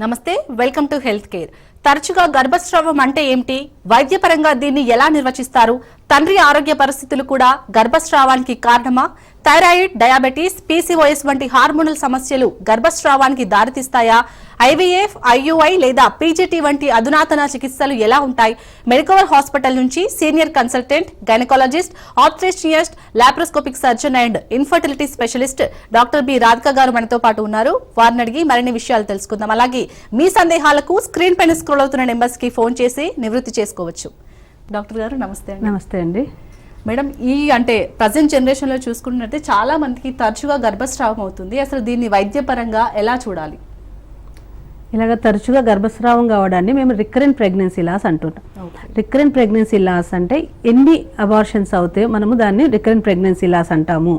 నమస్తే, welcome to health care. తరచుగా గర్భస్రావం అంటే ఏమిటి, వైద్యపరంగా దీన్ని ఎలా నిర్వచిస్తారు, తండ్రి ఆరోగ్య పరిస్థితులు కూడా గర్భస్రావానికి కారణమా, థైరాయిడ్, డయాబెటీస్, పీసీఓఎస్ వంటి హార్మోనల్ సమస్యలు గర్భస్రావానికి దారితీస్తాయా, ఐవీఎఫ్, ఐయుఐ లేదా పీజీటీ వంటి అధునాతన చికిత్సలు ఎలా ఉంటాయి, మెడికల్ హాస్పిటల్ నుంచి senior consultant, gynaecologist, obstetrician, laparoscopic surgeon and infertility specialist doctor B Radhika గారు మనతో పాటు ఉన్నారు. వారిని అడిగి మరిన్ని విషయాలు తెలుసుకుందాం. అలాగే మీ సందేహాలకు స్క్రీన్ పైన స్క్రోల్ అవుతున్న నెంబర్స్ కి ఫోన్ చేసి నివృత్తి చేసుకోవచ్చు. డాక్టర్ గారు నమస్తే. నమస్తే అండి. మేడం, ఈ ప్రజెంట్ జనరేషన్ లో చూసుకున్నట్లయితే చాలా మందికి తరచుగా గర్భస్రావం అవుతుంది. అసలు దీన్ని వైద్యపరంగా ఎలా చూడాలి? ఇలాగ తరచుగా గర్భస్రావం కావడాన్ని మేము రికరెంట్ ప్రెగ్నెన్సీ లాస్ అంటుంటాం. రికరెంట్ ప్రెగ్నెన్సీ లాస్ అంటే ఎన్ని అబార్షన్స్ అవుతే మనము దాన్ని రికరెంట్ ప్రెగ్నెన్సీ లాస్ అంటాము.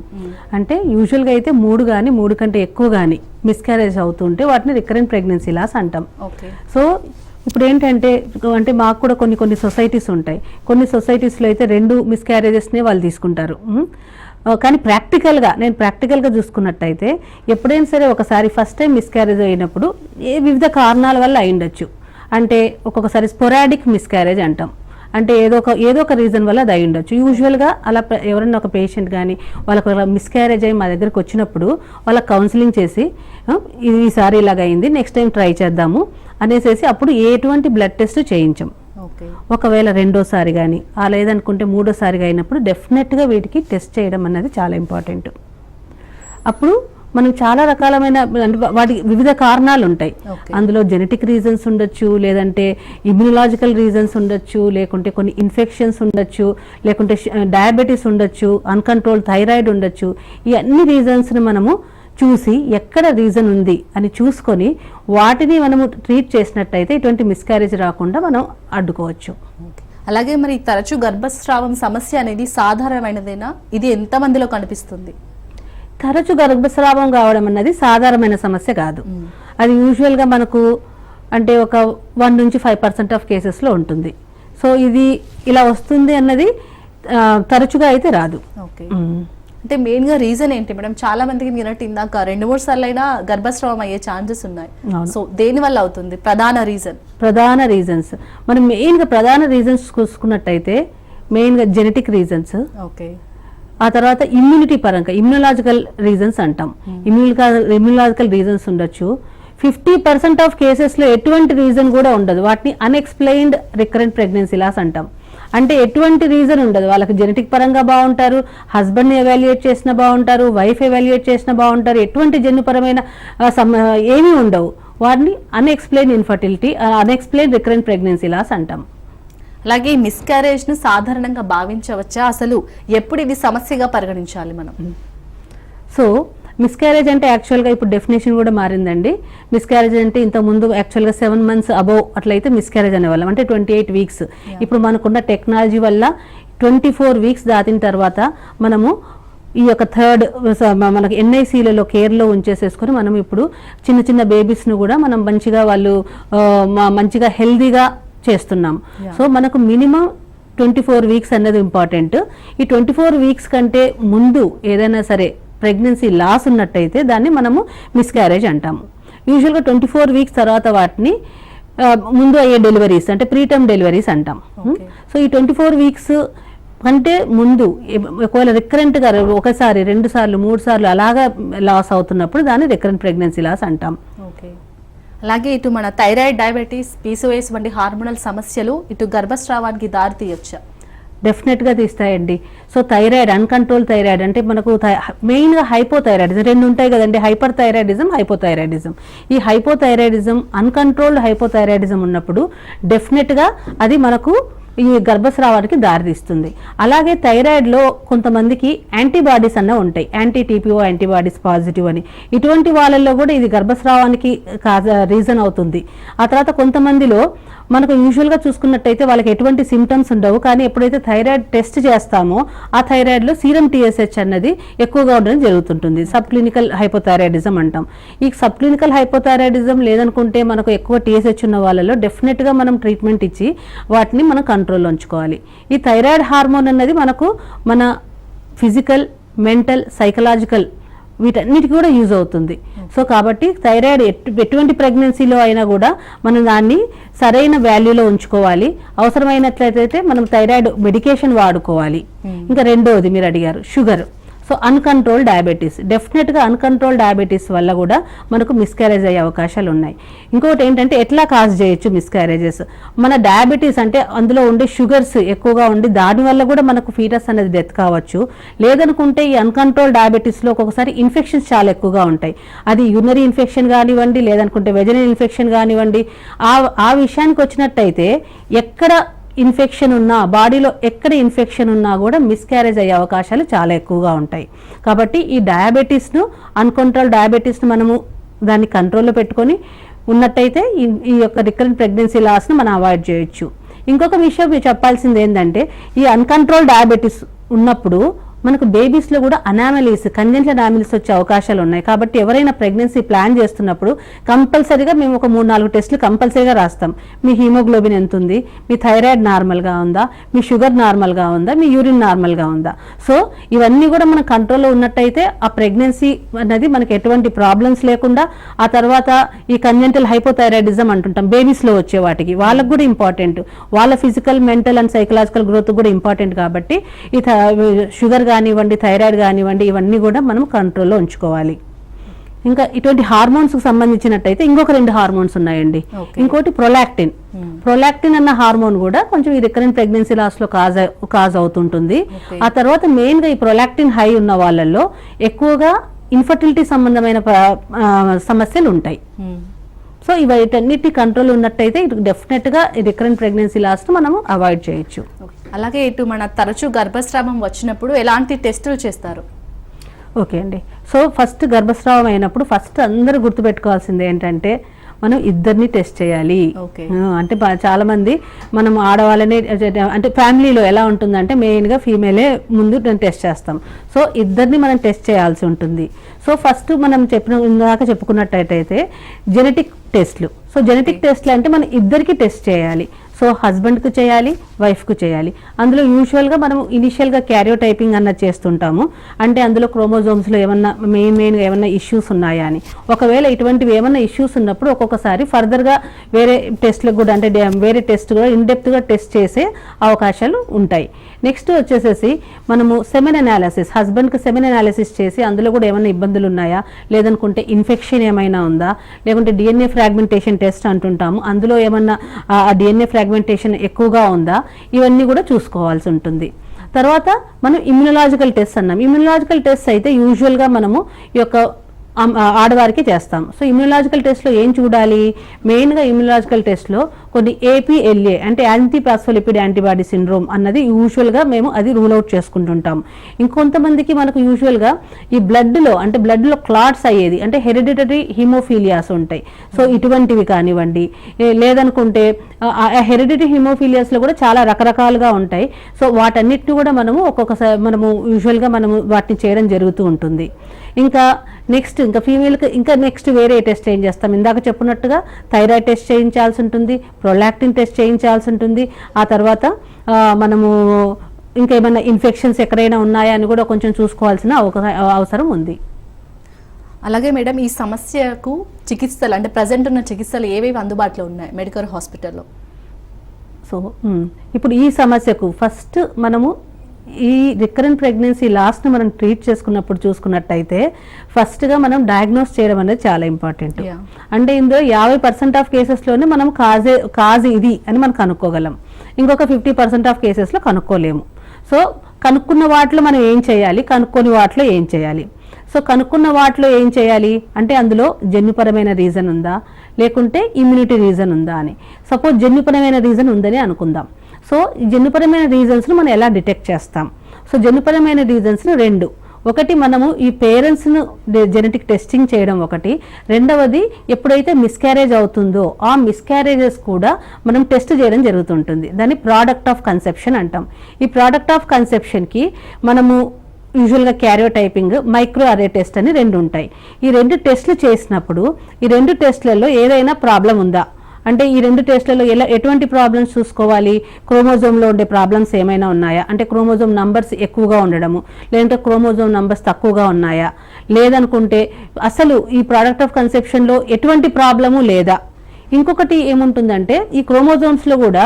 అంటే యూజువల్గా అయితే 3 కానీ 3 కంటే ఎక్కువ కానీ మిస్క్యారేజ్ అవుతుంటే వాటిని రికరెంట్ ప్రెగ్నెన్సీ లాస్ అంటాం. సో ఇప్పుడు ఏంటంటే మాకు కూడా కొన్ని సొసైటీస్ ఉంటాయి. కొన్ని సొసైటీస్లో అయితే 2 మిస్క్యారేజెస్నే వాళ్ళు తీసుకుంటారు. కానీ నేను ప్రాక్టికల్గా చూసుకున్నట్టయితే ఎప్పుడైనా సరే ఒకసారి ఫస్ట్ టైం మిస్క్యారేజ్ అయినప్పుడు వివిధ కారణాల వల్ల అయ్యుండొచ్చు. అంటే ఒక్కొక్కసారి స్పొరాడిక్ మిస్క్యారేజ్ అంటాం. అంటే ఏదో ఒక రీజన్ వల్ల అది అయ్యుండొచ్చు. యూజువల్గా అలా ఎవరైనా ఒక పేషెంట్ కానీ వాళ్ళకు మిస్క్యారేజ్ అయ్యి మా దగ్గరికి వచ్చినప్పుడు వాళ్ళకి కౌన్సిలింగ్ చేసి ఈసారి ఇలాగ అయింది, నెక్స్ట్ టైం ట్రై చేద్దాము అనేసి అప్పుడు ఎటువంటి బ్లడ్ టెస్ట్ చేయించాం. ఒకవేళ రెండోసారి కానీ లేదనుకుంటే మూడోసారిగా అయినప్పుడు డెఫినెట్గా వీటికి టెస్ట్ చేయడం అన్నది చాలా ఇంపార్టెంట్. అప్పుడు మనం చాలా రకాలమైన వాటికి వివిధ కారణాలు ఉంటాయి. అందులో జెనెటిక్ రీజన్స్ ఉండొచ్చు, లేదంటే ఇమ్యూనలాజికల్ రీజన్స్ ఉండొచ్చు, లేకుంటే కొన్ని ఇన్ఫెక్షన్స్ ఉండొచ్చు, లేకుంటే డయాబెటీస్ ఉండొచ్చు, అన్కంట్రోల్ థైరాయిడ్ ఉండొచ్చు. ఈ అన్ని రీజన్స్ని మనము చూసి ఎక్కడ రీజన్ ఉంది అని చూసుకొని వాటిని మనము ట్రీట్ చేసినట్టయితే ఇటువంటి మిస్క్యారేజ్ రాకుండా మనం అడ్డుకోవచ్చు. అలాగే మరి తరచు గర్భస్రావం సమస్య అనేది సాధారణమైనదేనా? ఇది ఎంతమందిలో కనిపిస్తుంది? తరచు గర్భస్రావం కావడం అన్నది సాధారణమైన సమస్య కాదు. అది యూజువల్గా మనకు అంటే ఒక 1 నుంచి 5% ఆఫ్ కేసెస్లో ఉంటుంది. సో ఇది ఇలా వస్తుంది అన్నది తరచుగా అయితే రాదు. అంటే మెయిన్గా రీజన్ ఏంటి మేడం? చాలా మందికి మీరు ఇందాక 2-3 సార్లు అయినా గర్భస్రావం అయ్యే ఛాన్సెస్ ఉన్నాయి. సో దేని వల్ల అవుతుంది? ప్రధాన రీజన్స్ మనం మెయిన్గా ప్రధాన రీజన్స్ చూసుకున్నట్టయితే మెయిన్గా జెనెటిక్ రీజన్స్, ఆ తర్వాత ఇమ్యూనిటీ పరంగా ఇమ్యూనలాజికల్ రీజన్స్ అంటాం. ఇమ్యూనలాజికల్ రీజన్స్ ఉండొచ్చు. 50% ఆఫ్ కేసెస్లో ఎటువంటి రీజన్ కూడా ఉండదు. వాటిని అన్ఎక్స్ప్లెయిన్డ్ రికరెంట్ ప్రెగ్నెన్సీ లాస్ అంటాం. అంటే ఎటువంటి రీజన్ ఉండదు. వాళ్ళకి జెనెటిక్ పరంగా బాగుంటారు, హస్బెండ్ని ఎవాల్యుయేట్ చేసినా బాగుంటారు, వైఫ్ ఎవాల్యుయేట్ చేసినా బాగుంటారు, ఎటువంటి జన్యుపరమైన ఏమీ ఉండవు. వాటిని unexplained infertility, unexplained recurrent pregnancy loss అంటాం. అలాగే మిస్క్యారేజ్ ను సాధారణంగా భావించవచ్చా? అసలు ఎప్పుడు ఇది సమస్యగా పరిగణించాలి మనం? సో మిస్క్యారేజ్ అంటే యాక్చువల్గా ఇప్పుడు డెఫినేషన్ కూడా మారిందండి. మిస్క్యారేజ్ అంటే ఇంతకుముందు యాక్చువల్గా 7 months అబోవ్ అట్లయితే మిస్క్యారేజ్ అనేవాళ్ళం, అంటే 28 weeks. ఇప్పుడు మనకున్న టెక్నాలజీ వల్ల 24 weeks దాటిన తర్వాత మనము ఈ యొక్క మనకి ఎన్ఐసీలలో కేర్లో ఉంచేసేసుకొని మనం ఇప్పుడు చిన్న బేబీస్ను కూడా మనం మంచిగా హెల్దీగా చేస్తున్నాం. సో మనకు మినిమం 24 weeks అన్నది ఇంపార్టెంట్. ఈ 24 weeks కంటే ముందు ఏదైనా సరే ప్రెగ్నెన్సీ లాస్ ఉన్నట్టయితే దాన్ని మనము మిస్క్యారేజ్ అంటాము. యూజువల్గా 24 weeks తర్వాత వాటిని ముందు అయ్యే డెలివరీస్ అంటే ప్రీటర్మ్ డెలివరీస్ అంటాం. సో ఈ 24 weeks అంటే ముందు ఒకవేళ రికరెంట్గా 1 సారి 2 సార్లు 3 సార్లు అలాగా లాస్ అవుతున్నప్పుడు దాన్ని రికరెంట్ ప్రెగ్నెన్సీ లాస్ అంటాం. అలాగే ఇటు మన థైరాయిడ్, డయాబెటీస్, పీసీఓఎస్ వంటి హార్మోనల్ సమస్యలు ఇటు గర్భస్రావానికి దారి తీయొచ్చా? డెఫినెట్గా తీస్తాయండి. సో థైరాయిడ్, అన్కంట్రోల్ థైరాయిడ్ అంటే మనకు మెయిన్గా హైపోథైరాయిడిజం 2 ఉంటాయి కదండి, హైపర్ థైరాయిడిజం, హైపోథైరాయిడిజం. ఈ హైపోథైరాయిడిజం, అన్కంట్రోల్డ్ హైపోథైరాయిడిజం ఉన్నప్పుడు డెఫినెట్గా అది మనకు ఈ గర్భస్రావానికి దారితీస్తుంది. అలాగే థైరాయిడ్లో కొంతమందికి యాంటీబాడీస్ ఉంటాయి, యాంటీ టీపీఓ యాంటీబాడీస్ పాజిటివ్ అని. ఇటువంటి వాళ్ళల్లో కూడా ఇది గర్భస్రావానికి రీజన్ అవుతుంది. ఆ తర్వాత కొంతమందిలో మనకు యూజువల్గా చూసుకున్నట్టయితే వాళ్ళకి ఎటువంటి సిమ్టమ్స్ ఉండవు, కానీ ఎప్పుడైతే థైరాయిడ్ టెస్ట్ చేస్తామో ఆ థైరాయిడ్లో సీరం టీఎస్హెచ్ అన్నది ఎక్కువగా ఉండడం జరుగుతుంటుంది. సబ్ క్లినికల్ హైపోథైరాయిడిజం అంటాం. ఈ సబ్ క్లినికల్ హైపోథైరాయిడిజం లేదనుకుంటే మనకు ఎక్కువ టీఎస్హెచ్ ఉన్న వాళ్ళలో డెఫినెట్గా మనం ట్రీట్మెంట్ ఇచ్చి వాటిని మనం కంట్రోల్లో ఉంచుకోవాలి. ఈ థైరాయిడ్ హార్మోన్ అన్నది మన ఫిజికల్, మెంటల్, సైకలాజికల్ వీటన్నిటికీ కూడా యూజ్ అవుతుంది. సో కాబట్టి థైరాయిడ్ ఎటువంటి ప్రెగ్నెన్సీలో అయినా కూడా మనం దాన్ని సరైన వాల్యూలో ఉంచుకోవాలి. అవసరమైనట్లయితే మనం థైరాయిడ్ మెడికేషన్ వాడుకోవాలి. ఇంకా రెండవది మీరు అడిగారు షుగర్. సో అన్కంట్రోల్ డయాబెటీస్, డెఫినెట్గా అన్కంట్రోల్ డయాబెటీస్ వల్ల కూడా మనకు మిస్క్యారేజ్ అయ్యే అవకాశాలు ఉన్నాయి. ఇంకొకటి ఏంటంటే ఎట్లా కాజ్ చేయొచ్చు మిస్క్యారేజెస్, మన డయాబెటీస్ అంటే అందులో ఉండే షుగర్స్ ఎక్కువగా ఉండి దానివల్ల కూడా మనకు ఫీటస్ అనేది డెత్ కావచ్చు. లేదనుకుంటే ఈ అన్కంట్రోల్ డయాబెటీస్లో ఒక్కొక్కసారి ఇన్ఫెక్షన్స్ చాలా ఎక్కువగా ఉంటాయి. అది యూరినరీ ఇన్ఫెక్షన్ కానివ్వండి, లేదనుకుంటే వెజనల్ ఇన్ఫెక్షన్ కానివ్వండి. ఆ విషయానికి వచ్చినట్టయితే ఎక్కడ ఇన్ఫెక్షన్ ఉన్నా, బాడీలో ఎక్కడ ఇన్ఫెక్షన్ ఉన్నా కూడా మిస్క్యారేజ్ అయ్యే అవకాశాలు చాలా ఎక్కువగా ఉంటాయి. కాబట్టి ఈ డయాబెటీస్ను, అన్కంట్రోల్ డయాబెటీస్ను మనము దాన్ని కంట్రోల్లో పెట్టుకొని ఉన్నట్టయితే ఈ యొక్క రికరెంట్ ప్రెగ్నెన్సీ లాస్ను మనం అవాయిడ్ చేయొచ్చు. ఇంకొక విషయం మీరు చెప్పాల్సింది ఏంటంటే ఈ అన్కంట్రోల్ డయాబెటీస్ ఉన్నప్పుడు మనకు బేబీస్లో కూడా అనామలీస్, కంజెంటల్ అనామలీస్ వచ్చే అవకాశాలు ఉన్నాయి. కాబట్టి ఎవరైనా ప్రెగ్నెన్సీ ప్లాన్ చేస్తున్నప్పుడు కంపల్సరీగా మేము ఒక 3-4 టెస్టులు కంపల్సరీగా రాస్తాం. మీ హీమోగ్లోబిన్ ఎంత ఉంది, మీ థైరాయిడ్ నార్మల్గా ఉందా, మీ షుగర్ నార్మల్గా ఉందా, మీ యూరిన్ నార్మల్గా ఉందా. సో ఇవన్నీ కూడా మన కంట్రోల్లో ఉన్నట్టయితే ఆ ప్రెగ్నెన్సీ అనేది మనకి ఎటువంటి ప్రాబ్లమ్స్ లేకుండా, ఆ తర్వాత ఈ కంజెంటల్ హైపోథైరాయిడిజం అంటుంటాం బేబీస్లో వచ్చే వాటికి, వాళ్ళకు కూడా ఇంపార్టెంట్. వాళ్ళ physical, mental and psychological growth కూడా ఇంపార్టెంట్. కాబట్టి ఈ షుగర్ కానివ్వండి, థైరాయిడ్ కానివ్వండి, ఇవన్నీ కూడా మనం కంట్రోల్లో ఉంచుకోవాలి. ఇంకా ఇటువంటి హార్మోన్స్కి సంబంధించినట్టయితే ఇంకొక 2 హార్మోన్స్ ఉన్నాయండి. ఇంకోటి ప్రొలాక్టిన్. ప్రొలాక్టిన్ అన్న హార్మోన్ కూడా కొంచెం ఈ రికరెంట్ ప్రెగ్నెన్సీ లాస్లో కాజ్ అవుతుంటుంది. ఆ తర్వాత మెయిన్గా ఈ ప్రొలాక్టిన్ హై ఉన్న వాళ్ళల్లో ఎక్కువగా ఇన్ఫర్టిలిటీ సంబంధమైన సమస్యలు ఉంటాయి. సో వీటన్నిటి కంట్రోల్ ఉన్నట్టయితే డెఫినెట్గా రికరెంట్ ప్రెగ్నెన్సీ లాస్ను మనము అవాయిడ్ చేయొచ్చు. అలాగే ఇటు మన తరచూ గర్భస్రావం వచ్చినప్పుడు ఎలాంటి టెస్టులు చేస్తారు? ఓకే అండి. సో ఫస్ట్ గర్భస్రావం అయినప్పుడు ఫస్ట్ అందరూ గుర్తుపెట్టుకోవాల్సింది ఏంటంటే మనం ఇద్దరిని టెస్ట్ చేయాలి. అంటే చాలా మంది మనం ఆడవాళ్ళని, అంటే ఫ్యామిలీలో ఎలా ఉంటుందంటే మెయిన్గా ఫీమేలే ముందు టెస్ట్ చేస్తాం. సో ఇద్దరిని మనం టెస్ట్ చేయాల్సి ఉంటుంది. సో ఫస్ట్ మనం ఇందాక చెప్పుకున్నట్టయితే జెనెటిక్ టెస్ట్లు. సో జెనెటిక్ టెస్ట్లు అంటే మనం ఇద్దరికి టెస్ట్ చేయాలి. సో హస్బెండ్కి చేయాలి, వైఫ్కు చేయాలి. అందులో యూజువల్గా మనం ఇనిషియల్గా క్యారియోటైపింగ్ అన్నది చేస్తుంటాము. అంటే అందులో క్రోమోజోమ్స్లో ఏమన్నా మెయిన్గా ఏమన్నా ఇష్యూస్ ఉన్నాయా అని. ఒకవేళ ఇటువంటివి ఏమన్నా ఇష్యూస్ ఉన్నప్పుడు ఒక్కొక్కసారి ఫర్దర్గా వేరే టెస్ట్లకు కూడా, అంటే వేరే టెస్ట్ కూడా ఇన్డెప్త్గా టెస్ట్ చేసే అవకాశాలు ఉంటాయి. నెక్స్ట్ వచ్చేసేసి మనము సెమెన్ అనాలిసిస్, హస్బెండ్కి సెమెన్ అనాలిసిస్ చేసి అందులో కూడా ఏమైనా ఇబ్బందులు ఉన్నాయా, లేదనుకుంటే ఇన్ఫెక్షన్ ఏమైనా ఉందా, లేకుంటే డిఎన్ఏ ఫ్రాగ్మెంటేషన్ టెస్ట్ అంటుంటాము, అందులో ఏమన్నా డిఎన్ఏ ఫ్రాగ్మెంటేషన్ ఎక్కువగా ఉందా, ఇవన్నీ కూడా చూసుకోవాల్సి ఉంటుంది. తర్వాత మనం ఇమ్యునలాజికల్ టెస్ట్ అన్నాం. ఇమ్యునలాజికల్ టెస్ట్ అయితే యూజువల్గా మనము ఈ యొక్క ఆడవారికి చేస్తాం. సో ఇమ్యునలాజికల్ టెస్ట్లో ఏం చూడాలి, మెయిన్గా ఇమ్యునలాజికల్ టెస్ట్లో కొన్ని APLA అంటే యాంటీపాస్ఫోలిపిడ్ యాంటీబాడీ సిండ్రోమ్ అన్నది యూజువల్గా మేము అది రూల్ అవుట్ చేసుకుంటుంటాం. ఇంకొంతమందికి మనకు యూజువల్గా ఈ బ్లడ్లో క్లాట్స్ అయ్యేది, అంటే హెరిడిటరీ హిమోఫీలియాస్ ఉంటాయి. సో ఇటువంటివి కానివ్వండి, లేదనుకుంటే హెరిడిటరీ హిమోఫీలియాస్లో కూడా చాలా రకరకాలుగా ఉంటాయి. సో వాటన్నిటిని కూడా మనము మనము యూజువల్గా మనము వాటిని చేయడం జరుగుతూ ఉంటుంది. ఇంకా ఫీమేల్కి నెక్స్ట్ వేరే టెస్ట్ ఏం చేస్తాం, ఇందాక చెప్పినట్టుగా థైరాయిడ్ టెస్ట్ చేయించాల్సి ఉంటుంది, ప్రొలాక్టిన్ టెస్ట్ చేయించాల్సి ఉంటుంది. ఆ తర్వాత మనము ఇంకా ఏమైనా ఇన్ఫెక్షన్స్ ఎక్కడైనా ఉన్నాయా అని కూడా కొంచెం చూసుకోవాల్సిన అవసరం ఉంది. అలాగే మేడం, ఈ సమస్యకు చికిత్సలు, అంటే ప్రజెంట్ ఉన్న చికిత్సలు ఏవేవి అందుబాటులో ఉన్నాయి మెడికల్ హాస్పిటల్లో? సో ఇప్పుడు ఈ సమస్యకు ఫస్ట్ మనము ఈ రికరెంట్ ప్రెగ్నెన్సీ లాస్ట్ని మనం ట్రీట్ చేసుకున్నప్పుడు చూసుకున్నట్టయితే ఫస్ట్గా మనం డయాగ్నోస్ చేయడం అనేది చాలా ఇంపార్టెంట్. అంటే ఇందులో 50% ఆఫ్ కేసెస్లోనే మనం కాజ్ ఇది అని మనం కనుక్కోగలం. ఇంకొక 50% ఆఫ్ కేసెస్లో కనుక్కోలేము. సో కనుక్కున్న వాటిలో మనం ఏం చేయాలి, కనుక్కొని వాటిలో ఏం చేయాలి. సో కనుక్కున్న వాటిలో ఏం చేయాలి అంటే అందులో జన్యుపరమైన రీజన్ ఉందా, లేకుంటే ఇమ్యూనిటీ రీజన్ ఉందా అని. సపోజ్ జన్యుపరమైన రీజన్ ఉందని అనుకుందాం. సో ఈ జన్యుపరమైన రీజన్స్ను మనం ఎలా డిటెక్ట్ చేస్తాం? సో జన్యుపరమైన రీజన్స్ను 2. ఒకటి మనము ఈ పేరెంట్స్ను జెనెటిక్ టెస్టింగ్ చేయడం ఒకటి. రెండవది ఎప్పుడైతే మిస్క్యారేజ్ అవుతుందో ఆ మిస్క్యారేజెస్ కూడా మనం టెస్ట్ చేయడం జరుగుతుంటుంది. దాన్ని ప్రోడక్ట్ ఆఫ్ కన్సెప్షన్ అంటాం. ఈ ప్రోడక్ట్ ఆఫ్ కన్సెప్షన్కి మనము యూజువల్గా క్యారియోటైపింగ్, మైక్రో అరే టెస్ట్ అని 2 ఉంటాయి. ఈ 2 టెస్టులు చేసినప్పుడు ఈ 2 టెస్టులలో ఏదైనా ప్రాబ్లం ఉందా అంటే ఈ 2 టెస్ట్లలో ఎటువంటి ప్రాబ్లమ్స్ చూసుకోవాలి, క్రోమోజోమ్లో ఉండే ప్రాబ్లమ్స్ ఏమైనా ఉన్నాయా, అంటే క్రోమోజోమ్ నంబర్స్ ఎక్కువగా ఉండడము, లేదంటే క్రోమోజోమ్ నంబర్స్ తక్కువగా ఉన్నాయా, లేదనుకుంటే అసలు ఈ ప్రోడక్ట్ ఆఫ్ కన్సెప్షన్లో ఎటువంటి ప్రాబ్లము లేదా. ఇంకొకటి ఏముంటుందంటే ఈ క్రోమోజోమ్స్లో కూడా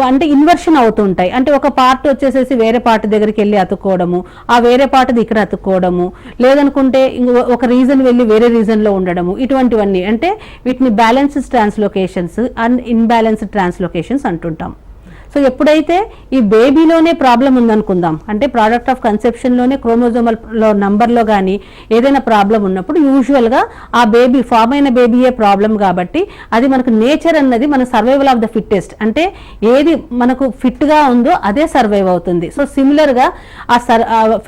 అంటే ఇన్వర్షన్ అవుతుంటాయి. అంటే ఒక పార్ట్ వచ్చేసేసి వేరే పార్ట్ దగ్గరికి వెళ్ళి అతుక్కోవడము, ఆ వేరే పార్ట్ది ఇక్కడ అతుక్కోవడము, లేదనుకుంటే ఒక రీజన్ వెళ్ళి వేరే రీజన్లో ఉండడము, ఇటువంటివన్నీ అంటే వీటిని బ్యాలెన్స్డ్ ట్రాన్స్లోకేషన్స్ అండ్ ఇన్బ్యాలెన్స్డ్ ట్రాన్స్లోకేషన్స్ అంటుంటాం. సో ఎప్పుడైతే ఈ బేబీలోనే ప్రాబ్లం ఉందనుకుందాం, అంటే ప్రోడక్ట్ ఆఫ్ కన్సెప్షన్లోనే క్రోమోజోమల్ నంబర్లో కానీ ఏదైనా ప్రాబ్లం ఉన్నప్పుడు యూజువల్గా ఆ బేబీ ఫామ్ అయిన బేబీయే ప్రాబ్లం కాబట్టి అది మనకు నేచర్ అన్నది మన సర్వైవల్ ఆఫ్ ద ఫిట్టెస్ట్, అంటే ఏది మనకు ఫిట్గా ఉందో అదే సర్వైవ్ అవుతుంది. సో సిమిలర్గా ఆ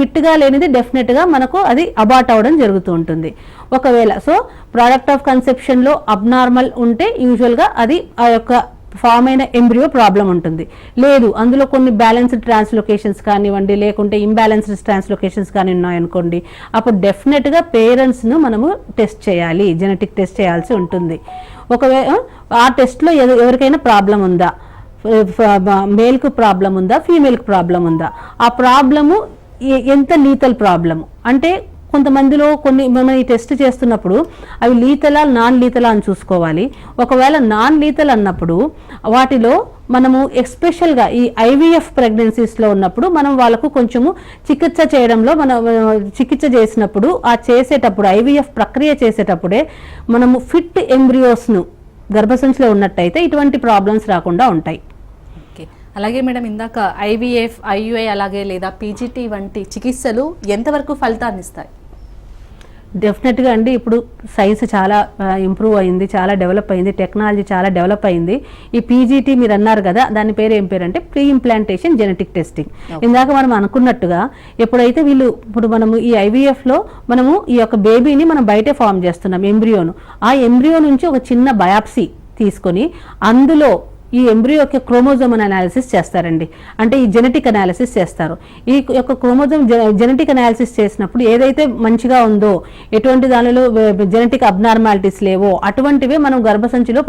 ఫిట్గా లేనిది డెఫినెట్గా మనకు అది అబార్ట్ అవ్వడం జరుగుతూ ఉంటుంది. ఒకవేళ సో ప్రోడక్ట్ ఆఫ్ కన్సెప్షన్లో అబ్నార్మల్ ఉంటే యూజువల్గా అది ఆ యొక్క ఫామ్ అయిన ఎంబ్రియో ప్రాబ్లం ఉంటుంది. లేదు అందులో కొన్ని బ్యాలెన్స్డ్ ట్రాన్స్లోకేషన్స్ కానివ్వండి, లేకుంటే ఇంబ్యాలెన్స్డ్ ట్రాన్స్లోకేషన్స్ కానీ ఉన్నాయనుకోండి, అప్పుడు డెఫినెట్గా పేరెంట్స్ను మనము టెస్ట్ చేయాలి, జెనెటిక్ టెస్ట్ చేయాల్సి ఉంటుంది. ఒకవేళ ఆ టెస్ట్లో ఎవరికైనా ప్రాబ్లం ఉందా, మేల్కు ప్రాబ్లం ఉందా, ఫీమేల్కి ప్రాబ్లం ఉందా, ఆ ప్రాబ్లము ఎంత లీతల్ ప్రాబ్లము, అంటే కొంతమందిలో కొన్ని మనం ఈ టెస్ట్ చేస్తున్నప్పుడు అవి లీతలా నాన్ లీతలా అని చూసుకోవాలి. ఒకవేళ నాన్ లీతల్ అన్నప్పుడు వాటిలో మనము ఎస్పెషల్గా ఈ ఐవీఎఫ్ ప్రెగ్నెన్సీస్లో ఉన్నప్పుడు మనం వాళ్ళకు కొంచెము చికిత్స చేయడంలో చికిత్స చేసినప్పుడు చేసేటప్పుడు ఐవీఎఫ్ ప్రక్రియ చేసేటప్పుడే మనము ఫిట్ ఎంబ్రియోస్ను గర్భసంచిలో ఉన్నట్టయితే ఇటువంటి ప్రాబ్లమ్స్ రాకుండా ఉంటాయి. అలాగే మేడం, ఇందాక ఐవీఎఫ్, ఐయుఐ అలాగే లేదా పీజీటీ వంటి చికిత్సలు ఎంతవరకు ఫలితాన్ని ఇస్తాయి? డెఫినెట్గా అండి, ఇప్పుడు సైన్స్ చాలా ఇంప్రూవ్ అయింది, చాలా డెవలప్ అయింది, టెక్నాలజీ చాలా డెవలప్ అయింది. ఈ పీజీటీ మీరు అన్నారు కదా, దాని పేరు ఏం పేరు అంటే ప్రీ ఇంప్లాంటేషన్ జెనెటిక్ టెస్టింగ్. ఇందాక మనం అనుకున్నట్టుగా ఎప్పుడైతే ఇప్పుడు మనము ఈ ఐవీఎఫ్లో మనము ఈ యొక్క బేబీని మనం బయటే ఫామ్ చేస్తున్నాం ఎంబ్రియోను, ఆ ఎంబ్రియో నుంచి ఒక చిన్న బయాప్సీ తీసుకొని అందులో ఈ ఎంబ్రియో యొక్క క్రోమోజోమ్ అనాలిసిస్ చేస్తారండి, అంటే ఈ జెనెటిక్ అనాలిసిస్ చేస్తారు. ఈ యొక్క క్రోమోజోమ్ జెనెటిక్ అనాలిసిస్ చేసినప్పుడు ఏదైతే మంచిగా ఉందో, ఎటువంటి దానిలో జెనెటిక్ అబ్నార్మాలిటీస్ లేవో అటువంటివే మనం గర్భసంచిలో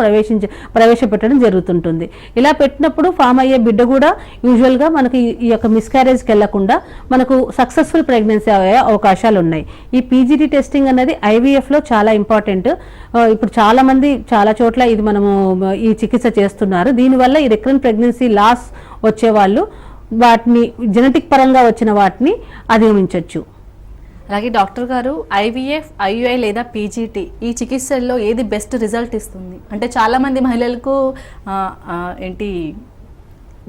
ప్రవేశపెట్టడం జరుగుతుంటుంది. ఇలా పెట్టినప్పుడు ఫామ్ అయ్యే బిడ్డ కూడా యూజువల్గా మనకి ఈ యొక్క మిస్క్యారేజ్కి వెళ్లకుండా మనకు సక్సెస్ఫుల్ ప్రెగ్నెన్సీ అయ్యే అవకాశాలు ఉన్నాయి. ఈ పీజీటీ టెస్టింగ్ అనేది ఐవీఎఫ్లో చాలా ఇంపార్టెంట్. ఇప్పుడు చాలామంది చాలా చోట్ల ఇది మనము ఈ చికిత్స చేస్తున్నారు. దీనివల్ల ఈ రికరెంట్ ప్రెగ్నెన్సీ లాస్ వచ్చేవాళ్ళు వాటిని జెనెటిక్ పరంగా వచ్చిన వాటిని అధిగమించవచ్చు. అలాగే డాక్టర్ గారు, ఐవీఎఫ్, ఐయుఐ లేదా పీజీటీ ఈ చికిత్సల్లో ఏది బెస్ట్ రిజల్ట్ ఇస్తుంది? అంటే చాలామంది మహిళలకు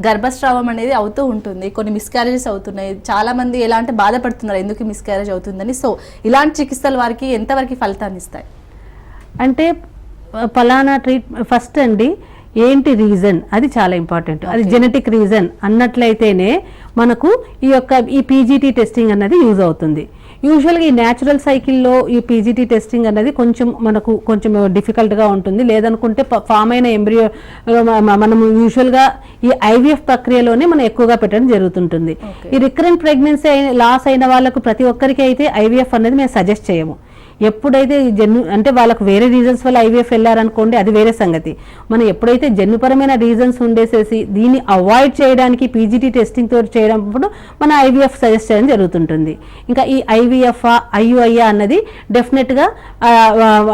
గర్భస్రావం అనేది అవుతూ ఉంటుంది, కొన్ని మిస్క్యారేజెస్ అవుతున్నాయి, చాలామంది ఎలా అంటే బాధపడుతున్నారు ఎందుకు మిస్క్యారేజ్ అవుతుందని. సో ఇలాంటి చికిత్సలు వారికి ఎంతవరకు ఫలితాన్ని ఇస్తాయి? అంటే ఫలానా ఫస్ట్ అండి ఏంటి రీజన్, అది చాలా ఇంపార్టెంట్. అది జెనెటిక్ రీజన్ అన్నట్లయితేనే మనకు ఈ పీజీటీ టెస్టింగ్ అన్నది యూజ్ అవుతుంది. యూజువల్గా ఈ న్యాచురల్ సైకిల్లో ఈ పీజీటీ టెస్టింగ్ అనేది కొంచెం డిఫికల్ట్గా ఉంటుంది. లేదనుకుంటే ఫామ్ అయిన ఎంబ్రియో మనము యూజువల్గా ఈ ఐవీఎఫ్ ప్రక్రియలోనే మనం ఎక్కువగా పెట్టడం జరుగుతుంటుంది. ఈ రికరెంట్ ప్రెగ్నెన్సీ లాస్ అయిన వాళ్ళకు ప్రతి ఒక్కరికి అయితే ఐవీఎఫ్ అనేది మేము సజెస్ట్ చేయము. ఎప్పుడైతే అంటే వాళ్ళకు వేరే రీజన్స్ వల్ల ఐవీఎఫ్ వెళ్ళారనుకోండి, అది వేరే సంగతి. మనం ఎప్పుడైతే జన్యుపరమైన రీజన్స్ ఉండేసేసి దీన్ని అవాయిడ్ చేయడానికి పీజీటీ టెస్టింగ్ తోటి చేయడంప్పుడు మన ఐవీఎఫ్ సజెస్ట్ చేయడం జరుగుతుంటుంది. ఇంకా ఈ ఐవీఎఫ్ ఐయుఐ అన్నది డెఫినెట్గా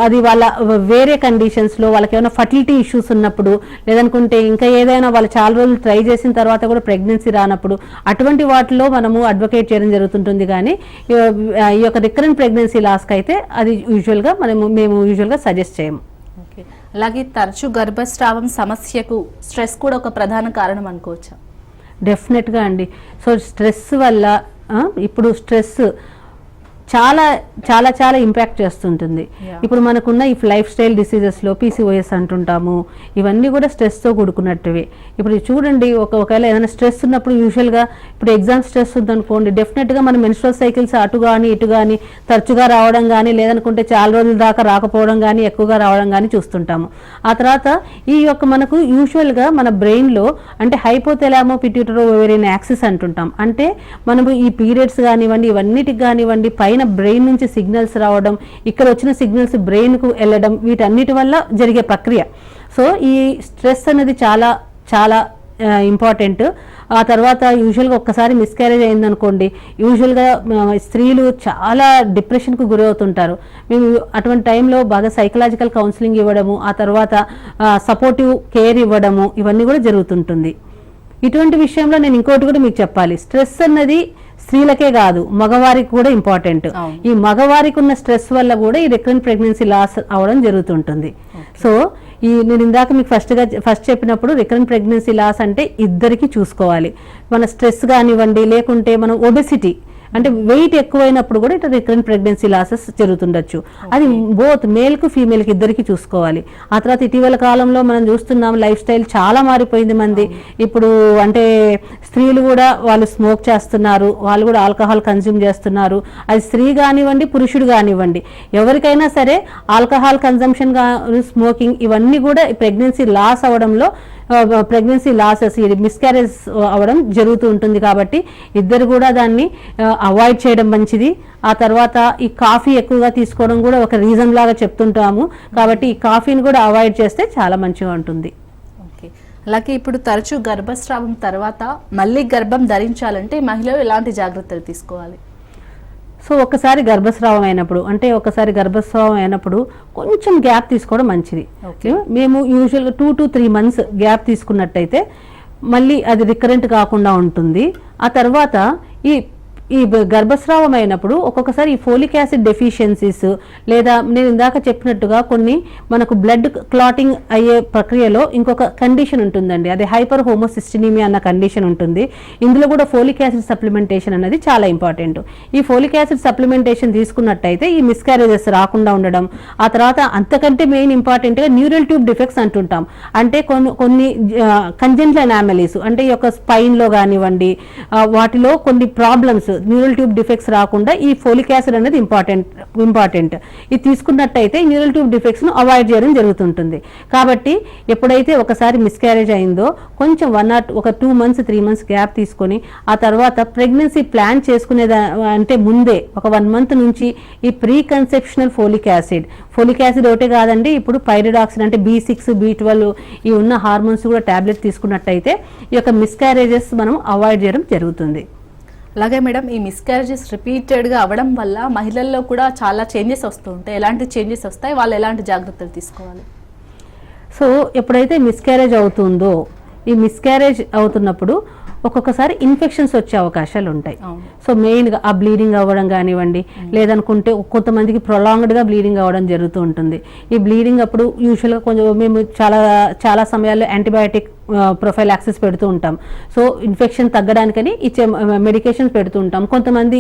అది వాళ్ళ వేరే కండిషన్స్లో వాళ్ళకి ఏమైనా ఫర్టిలిటీ ఇష్యూస్ ఉన్నప్పుడు, లేదనుకుంటే ఇంకా ఏదైనా వాళ్ళు చాలా రోజులు ట్రై చేసిన తర్వాత కూడా ప్రెగ్నెన్సీ రానప్పుడు అటువంటి వాటిలో మనము అడ్వకేట్ చేయడం జరుగుతుంటుంది. కానీ ఈ యొక్క రికరెంట్ ప్రెగ్నెన్సీ లాస్కి అయితే అది మేము యూజువల్గా సజెస్ట్ చేయము. ఓకే. అలాగే తరచు గర్భస్రావం సమస్యకు స్ట్రెస్ కూడా ఒక ప్రధాన కారణం అనుకోవచ్చా? డెఫినెట్గా అండి. సో స్ట్రెస్ వల్ల ఇప్పుడు స్ట్రెస్ చాలా చాలా చాలా ఇంపాక్ట్ చేస్తుంటుంది. ఇప్పుడు మనకున్న ఈ లైఫ్ స్టైల్ డిసీజెస్లో పీసీఓఎస్ అంటుంటాము, ఇవన్నీ కూడా స్ట్రెస్తో కూడుకున్నట్టువే. ఇప్పుడు చూడండి, ఒకవేళ ఏదైనా స్ట్రెస్ ఉన్నప్పుడు యూజువల్గా ఇప్పుడు ఎగ్జామ్ స్ట్రెస్ ఉందనుకోండి, డెఫినెట్గా మన మెన్స్ట్రువల్ సైకిల్స్ అటు కానీ ఇటు కానీ తరచుగా రావడం కానీ, లేదనుకుంటే చాలా రోజుల దాకా రాకపోవడం కానీ, ఎక్కువగా రావడం కానీ చూస్తుంటాము. ఆ తర్వాత మనకు యూజువల్గా మన బ్రెయిన్లో అంటే హైపోథెలామో పిట్యూటరీ ఓవేరియన్ యాక్సిస్ అంటుంటాం. అంటే మనము ఈ పీరియడ్స్ కానివ్వండి, ఇవన్నిటికి కానివ్వండి బ్రెయిన్ నుంచి సిగ్నల్స్ రావడం, ఇక్కడ వచ్చిన సిగ్నల్స్ బ్రెయిన్కు వెళ్ళడం, వీటన్నిటి వల్ల జరిగే ప్రక్రియ. సో ఈ స్ట్రెస్ అనేది చాలా చాలా ఇంపార్టెంట్. ఆ తర్వాత యూజువల్గా ఒక్కసారి మిస్క్యారేజ్ అయిందనుకోండి, యూజువల్గా స్త్రీలు చాలా డిప్రెషన్కు గురవుతుంటారు. మేము అటువంటి టైంలో బాగా సైకలాజికల్ కౌన్సిలింగ్ ఇవ్వడము, ఆ తర్వాత సపోర్టివ్ కేర్ ఇవ్వడము, ఇవన్నీ కూడా జరుగుతుంటుంది. ఇటువంటి విషయంలో నేను ఇంకోటి కూడా మీకు చెప్పాలి, స్ట్రెస్ అన్నది స్త్రీలకే కాదు మగవారికి కూడా ఇంపార్టెంట్. ఈ మగవారికి ఉన్న స్ట్రెస్ వల్ల కూడా ఈ రికరెంట్ ప్రెగ్నెన్సీ లాస్ అవడం జరుగుతుంటుంది. సో నేను ఇందాక మీకు ఫస్ట్ చెప్పినప్పుడు రికరెంట్ ప్రెగ్నెన్సీ లాస్ అంటే ఇద్దరికి చూసుకోవాలి. మన స్ట్రెస్ కానివ్వండి, లేకుంటే మనం ఒబెసిటీ అంటే వెయిట్ ఎక్కువైనప్పుడు కూడా ఇట్లా రికరెంట్ ప్రెగ్నెన్సీ లాసెస్ జరుగుతుండొచ్చు. అది బోత్ మేల్కు ఫీమేల్కి ఇద్దరికి చూసుకోవాలి. ఆ తర్వాత ఇటీవల కాలంలో మనం చూస్తున్నాం లైఫ్ స్టైల్ చాలా మారిపోయింది మంది. ఇప్పుడు అంటే స్త్రీలు కూడా వాళ్ళు స్మోక్ చేస్తున్నారు, వాళ్ళు కూడా ఆల్కహాల్ కన్జ్యూమ్ చేస్తున్నారు. అది స్త్రీ కానివ్వండి, పురుషుడు కానివ్వండి, ఎవరికైనా సరే ఆల్కహాల్ కన్జంప్షన్, స్మోకింగ్, ఇవన్నీ కూడా ప్రెగ్నెన్సీ లాస్ అవడంలో ప్రెగ్నెన్సీ లాసెస్, మిస్క్యారేజ్ అవ్వడం జరుగుతూ ఉంటుంది. కాబట్టి ఇద్దరు కూడా దాన్ని అవాయిడ్ చేయడం మంచిది. ఆ తర్వాత ఈ కాఫీ ఎక్కువగా తీసుకోవడం కూడా ఒక రీజన్ లాగా చెప్తుంటాము. కాబట్టి ఈ కాఫీని కూడా అవాయిడ్ చేస్తే చాలా మంచిగా ఉంటుంది. ఓకే, అలాగే ఇప్పుడు తరచూ గర్భస్రావం తర్వాత మళ్ళీ గర్భం ధరించాలంటే మహిళలు ఎలాంటి జాగ్రత్తలు తీసుకోవాలి? సో ఒకసారి గర్భస్రావం అయినప్పుడు కొంచెం గ్యాప్ తీసుకోవడం మంచిది. మేము యూజువల్గా 2 to 3 months గ్యాప్ తీసుకున్నట్టయితే మళ్ళీ అది రికరెంట్ కాకుండా ఉంటుంది. ఆ తర్వాత ఈ గర్భస్రావం అయినప్పుడు ఒక్కొక్కసారి ఈ ఫోలిక్ యాసిడ్ డెఫిషియన్సీస్, లేదా నేను ఇందాక చెప్పినట్టుగా కొన్ని మనకు బ్లడ్ క్లాటింగ్ అయ్యే ప్రక్రియలో ఇంకొక కండిషన్ ఉంటుందండి, అది హైపర్ హోమోసిస్టినిమియా అన్న కండిషన్ ఉంటుంది. ఇందులో కూడా ఫోలిక్ యాసిడ్ సప్లిమెంటేషన్ అనేది చాలా ఇంపార్టెంట్. ఈ ఫోలిక్ యాసిడ్ సప్లిమెంటేషన్ తీసుకున్నట్టయితే ఈ మిస్క్యారేజెస్ రాకుండా ఉండడం. ఆ తర్వాత అంతకంటే మెయిన్ ఇంపార్టెంట్గా న్యూరల్ ట్యూబ్ డిఫెక్ట్స్ అంటుంటాం, అంటే కొన్ని కంజెంటల్ అనామలీస్, అంటే ఈ యొక్క స్పైన్లో కానివ్వండి, వాటిలో కొన్ని ప్రాబ్లమ్స్, న్యూరల్ ట్యూబ్ డిఫెక్ట్స్ రాకుండా ఈ ఫోలిక్ యాసిడ్ అనేది ఇంపార్టెంట్. ఇది తీసుకున్నట్టయితే న్యూరల్ ట్యూబ్ డిఫెక్ట్స్ ను అవాయిడ్ చేయడం జరుగుతుంటుంది. కాబట్టి ఎప్పుడైతే ఒకసారి మిస్క్యారేజ్ అయిందో కొంచెం 2 months 3 months గ్యాప్ తీసుకొని ఆ తర్వాత ప్రెగ్నెన్సీ ప్లాన్ చేసుకునేదా అంటే ముందే ఒక 1 month నుంచి ఈ ప్రీ కన్సెప్షనల్ ఫోలిక్ యాసిడ్ ఒకటే కాదండి, ఇప్పుడు పైరిడాక్సిన్ అంటే B6 B12 ఈ ఉన్న హార్మోన్స్ కూడా టాబ్లెట్ తీసుకున్నట్టయితే ఈ యొక్క మిస్క్యారేజెస్ మనం అవాయిడ్ చేయడం జరుగుతుంది. అలాగే మేడం, ఈ మిస్క్యారేజెస్ రిపీటెడ్గా అవ్వడం వల్ల మహిళల్లో కూడా చాలా చేంజెస్ వస్తూ ఉంటాయి. ఎలాంటి చేంజెస్ వస్తాయి, వాళ్ళు ఎలాంటి జాగ్రత్తలు తీసుకోవాలి? సో ఎప్పుడైతే మిస్క్యారేజ్ అవుతుందో, ఈ మిస్క్యారేజ్ అవుతున్నప్పుడు ఒక్కొక్కసారి ఇన్ఫెక్షన్స్ వచ్చే అవకాశాలు ఉంటాయి. సో మెయిన్గా ఆ బ్లీడింగ్ అవ్వడం కానివ్వండి, లేదనుకుంటే కొంతమందికి ప్రొలాంగ్డ్గా బ్లీడింగ్ అవ్వడం జరుగుతూ ఉంటుంది. ఈ బ్లీడింగ్ అప్పుడు యూజువల్గా కొంచెం మేము చాలా సమయాల్లో యాంటీబయాటిక్ ప్రొఫైలాక్సిస్ పెడుతూ ఉంటాం. సో ఇన్ఫెక్షన్ తగ్గడానికని ఇచ్చే మెడికేషన్స్ పెడుతూ ఉంటాం. కొంతమంది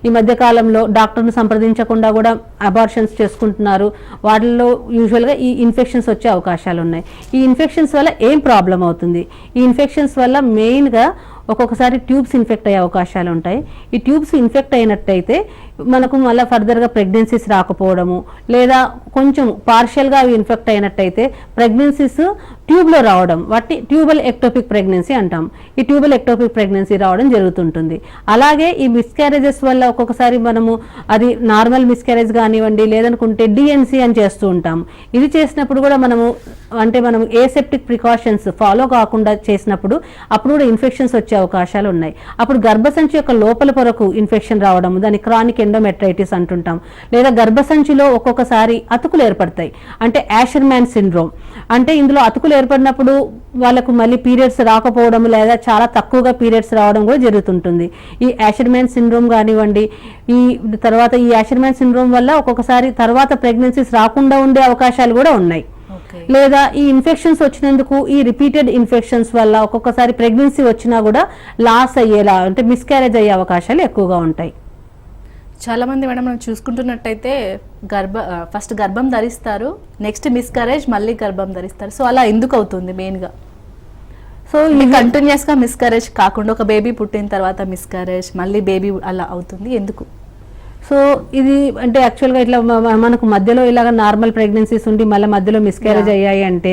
ఈ మధ్య కాలంలో డాక్టర్ను సంప్రదించకుండా కూడా అబార్షన్స్ చేసుకుంటున్నారు. వాటిల్లో యూజువల్గా ఈ ఇన్ఫెక్షన్స్ వచ్చే అవకాశాలు ఉన్నాయి. ఈ ఇన్ఫెక్షన్స్ వల్ల ఏం ప్రాబ్లం అవుతుంది? ఈ ఇన్ఫెక్షన్స్ వల్ల మెయిన్గా ఒక్కొక్కసారి ట్యూబ్స్ ఇన్ఫెక్ట్ అయ్యే అవకాశాలు ఉంటాయి. ఈ ట్యూబ్స్ ఇన్ఫెక్ట్ అయినట్టయితే మనకు మళ్ళీ ఫర్దర్గా ప్రెగ్నెన్సీస్ రాకపోవడము, లేదా కొంచెం పార్షియల్గా అవి ఇన్ఫెక్ట్ అయినట్టయితే ప్రెగ్నెన్సీస్ ట్యూబ్లో రావడం, వాటి ట్యూబల్ ఎక్టోపిక్ ప్రెగ్నెన్సీ అంటాం. ఈ ట్యూబల్ ఎక్టోపిక్ ప్రెగ్నెన్సీ రావడం జరుగుతుంటుంది. అలాగే ఈ మిస్క్యారేజెస్ వల్ల ఒక్కొక్కసారి మనము అది నార్మల్ మిస్క్యారేజ్ కానివ్వండి, లేదనుకుంటే డిఎన్సీ అని చేస్తూ ఉంటాం. ఇది చేసినప్పుడు కూడా మనం ఏసెప్టిక్ ప్రికాషన్స్ ఫాలో కాకుండా చేసినప్పుడు అప్పుడు కూడా ఇన్ఫెక్షన్స్ వచ్చే అవకాశాలు ఉన్నాయి. అప్పుడు గర్భసంచి యొక్క లోపల పొరకు ఇన్ఫెక్షన్ రావడం, దాన్ని క్రానిక్ ఎండోమెట్రైటిస్ అంటుంటాం. లేదా గర్భసంచిలో ఒక్కొక్కసారి అతుకులు ఏర్పడతాయి, అంటే యాషర్మ్యాన్ సిండ్రోమ్. అంటే ఇందులో అతుకులు ఏర్పడినప్పుడు వాళ్ళకు మళ్ళీ పీరియడ్స్ రాకపోవడం, లేదా చాలా తక్కువగా పీరియడ్స్ రావడం కూడా జరుగుతుంటుంది. ఈ యాషర్మ్యాన్ సిండ్రోమ్ కానివ్వండి, ఈ యాషర్మ్యాన్ సిండ్రోమ్ వల్ల ఒక్కొక్కసారి తర్వాత ప్రెగ్నెన్సీస్ రాకుండా ఉండే అవకాశాలు కూడా ఉన్నాయి. లేదా ఈ ఇన్ఫెక్షన్స్ వచ్చినందుకు, ఈ రిపీటెడ్ ఇన్ఫెక్షన్స్ వల్ల ఒక్కొక్కసారి ప్రెగ్నెన్సీ వచ్చినా కూడా లాస్ అయ్యేలా, అంటే మిస్క్యారేజ్ అయ్యే అవకాశాలు ఎక్కువగా ఉంటాయి. చాలా మంది మేడం మనం చూసుకుంటున్నట్టయితే ఫస్ట్ గర్భం ధరిస్తారు, నెక్స్ట్ మిస్క్యారేజ్, మళ్ళీ గర్భం ధరిస్తారు. సో అలా ఎందుకు అవుతుంది మెయిన్గా? సో ఈ కంటిన్యూస్గా మిస్క్యారేజ్ కాకుండా ఒక బేబీ పుట్టిన తర్వాత మిస్క్యారేజ్, మళ్ళీ బేబీ అలా అవుతుంది ఎందుకు? సో ఇది అంటే యాక్చువల్గా ఇట్లా మనకు మధ్యలో ఇలాగ నార్మల్ ప్రెగ్నెన్సీస్ ఉండి మళ్ళీ మధ్యలో మిస్క్యారేజ్ అయ్యాయి అంటే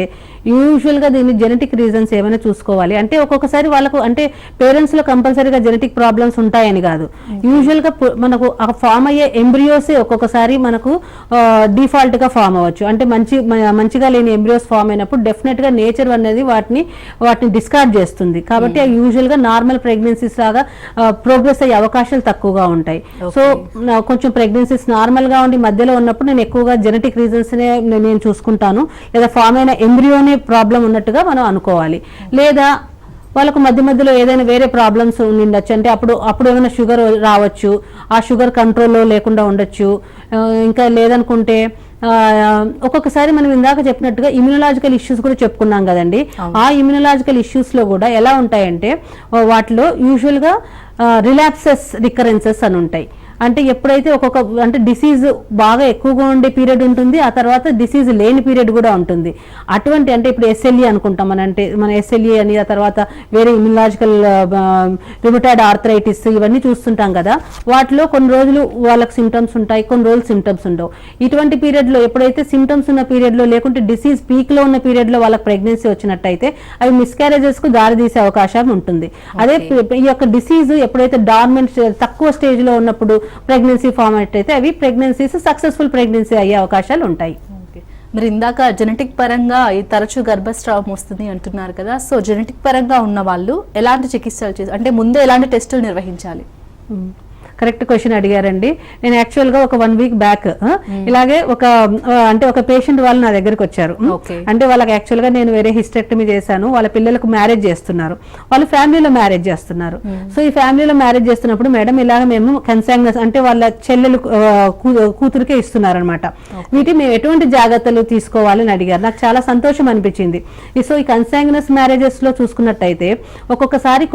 యూజువల్గా దీన్ని జెనెటిక్ రీజన్స్ ఏమైనా చూసుకోవాలి. అంటే ఒక్కొక్కసారి వాళ్ళకు అంటే పేరెంట్స్లో కంపల్సరీగా జెనెటిక్ ప్రాబ్లమ్స్ ఉంటాయని కాదు. యూజువల్గా మనకు ఫామ్ అయ్యే ఎంబ్రియోసే ఒక్కొక్కసారి మనకు డిఫాల్ట్గా ఫామ్ అవ్వచ్చు. అంటే మంచిగా లేని ఎంబ్రియోస్ ఫామ్ అయినప్పుడు డెఫినెట్గా నేచర్ అనేది వాటిని డిస్కార్డ్ చేస్తుంది. కాబట్టి యూజువల్గా నార్మల్ ప్రెగ్నెన్సీస్ లాగా ప్రోగ్రెస్ అయ్యే అవకాశాలు తక్కువగా ఉంటాయి. సో కొంచెం ప్రెగ్నెన్సీస్ నార్మల్ గా ఉండి మధ్యలో ఉన్నప్పుడు నేను ఎక్కువగా జెనెటిక్ రీజన్స్ నేను చూసుకుంటాను. లేదా ఫామ్ అయిన ఎంబ్రియోనే ప్రాబ్లం ఉన్నట్టుగా మనం అనుకోవాలి. లేదా వాళ్ళకు మధ్యలో ఏదైనా వేరే ప్రాబ్లమ్స్ ఉండొచ్చు. అంటే అప్పుడు ఏమైనా షుగర్ రావచ్చు, ఆ షుగర్ కంట్రోల్లో లేకుండా ఉండొచ్చు. ఇంకా లేదనుకుంటే ఒక్కొక్కసారి మనం ఇందాక చెప్పినట్టుగా ఇమ్యూనలాజికల్ ఇష్యూస్ కూడా చెప్పుకున్నాం కదండి. ఆ ఇమ్యూనలాజికల్ ఇష్యూస్ లో కూడా ఎలా ఉంటాయంటే వాటిలో యూజువల్గా రిలాప్సెస్ రికరెన్సెస్ అని ఉంటాయి. అంటే ఎప్పుడైతే అంటే డిసీజ్ బాగా ఎక్కువగా ఉండే పీరియడ్ ఉంటుంది, ఆ తర్వాత డిసీజ్ లేని పీరియడ్ కూడా ఉంటుంది. అటువంటి అంటే ఇప్పుడు ఎస్ఎల్ఈ అనుకుంటాం మన ఎస్ఎల్ఈ అని, ఆ తర్వాత వేరే ఇమ్యూనలాజికల్ రిమటైడ్ ఆర్థరైటిస్ ఇవన్నీ చూస్తుంటాం కదా. వాటిలో కొన్ని రోజులు వాళ్ళకి సిమ్టమ్స్ ఉంటాయి, కొన్ని రోజులు సిమ్టమ్స్ ఉండవు. ఇటువంటి పీరియడ్లో ఎప్పుడైతే సిమ్టమ్స్ ఉన్న పీరియడ్లో లేకుంటే డిసీజ్ పీక్లో ఉన్న పీరియడ్లో వాళ్ళకి ప్రెగ్నెన్సీ వచ్చినట్టయితే అవి మిస్క్యారేజెస్కు దారితీసే అవకాశం ఉంటుంది. అదే ఈ యొక్క డిసీజ్ ఎప్పుడైతే డార్మెంట్ తక్కువ స్టేజ్లో ఉన్నప్పుడు ప్రెగ్నెన్సీ ఫామ్ అయితే అవి ప్రెగ్నెన్సీస్ సక్సెస్ఫుల్ ప్రెగ్నెన్సీ అయ్యే అవకాశాలు ఉంటాయి. మరి ఇందాక జెనెటిక్ పరంగా ఈ తరచూ గర్భస్రావం వస్తుంది అంటున్నారు కదా. సో జెనెటిక్ పరంగా ఉన్న వాళ్ళు ఎలాంటి చికిత్సలు అంటే ముందే ఎలాంటి టెస్టులు నిర్వహించాలి? కరెక్ట్ క్వశ్చన్ అడిగారండి. నేను యాక్చువల్గా ఒక 1 వీక్ బ్యాక్ ఇలాగే ఒక పేషెంట్ వాళ్ళు నా దగ్గరికి వచ్చారు. అంటే వాళ్ళకి యాక్చువల్గా నేను వేరే హిస్టెక్టమీ చేశాను, వాళ్ళ పిల్లలకు మ్యారేజ్ చేస్తున్నారు, వాళ్ళు ఫ్యామిలీలో మ్యారేజ్ చేస్తున్నారు. సో ఈ ఫ్యామిలీలో మ్యారేజ్ చేస్తున్నప్పుడు మేడం ఇలాగ మేము కన్సాంగ్నస్ అంటే వాళ్ళ చెల్లెలు కూతురికే ఇస్తున్నారు అనమాట. వీటిని మేము ఎటువంటి జాగ్రత్తలు తీసుకోవాలని అడిగారు. నాకు చాలా సంతోషం అనిపించింది. సో ఈ కన్సాంగ్నస్ మ్యారేజెస్ లో చూసుకున్నట్టయితే ఒక్కొక్కసారి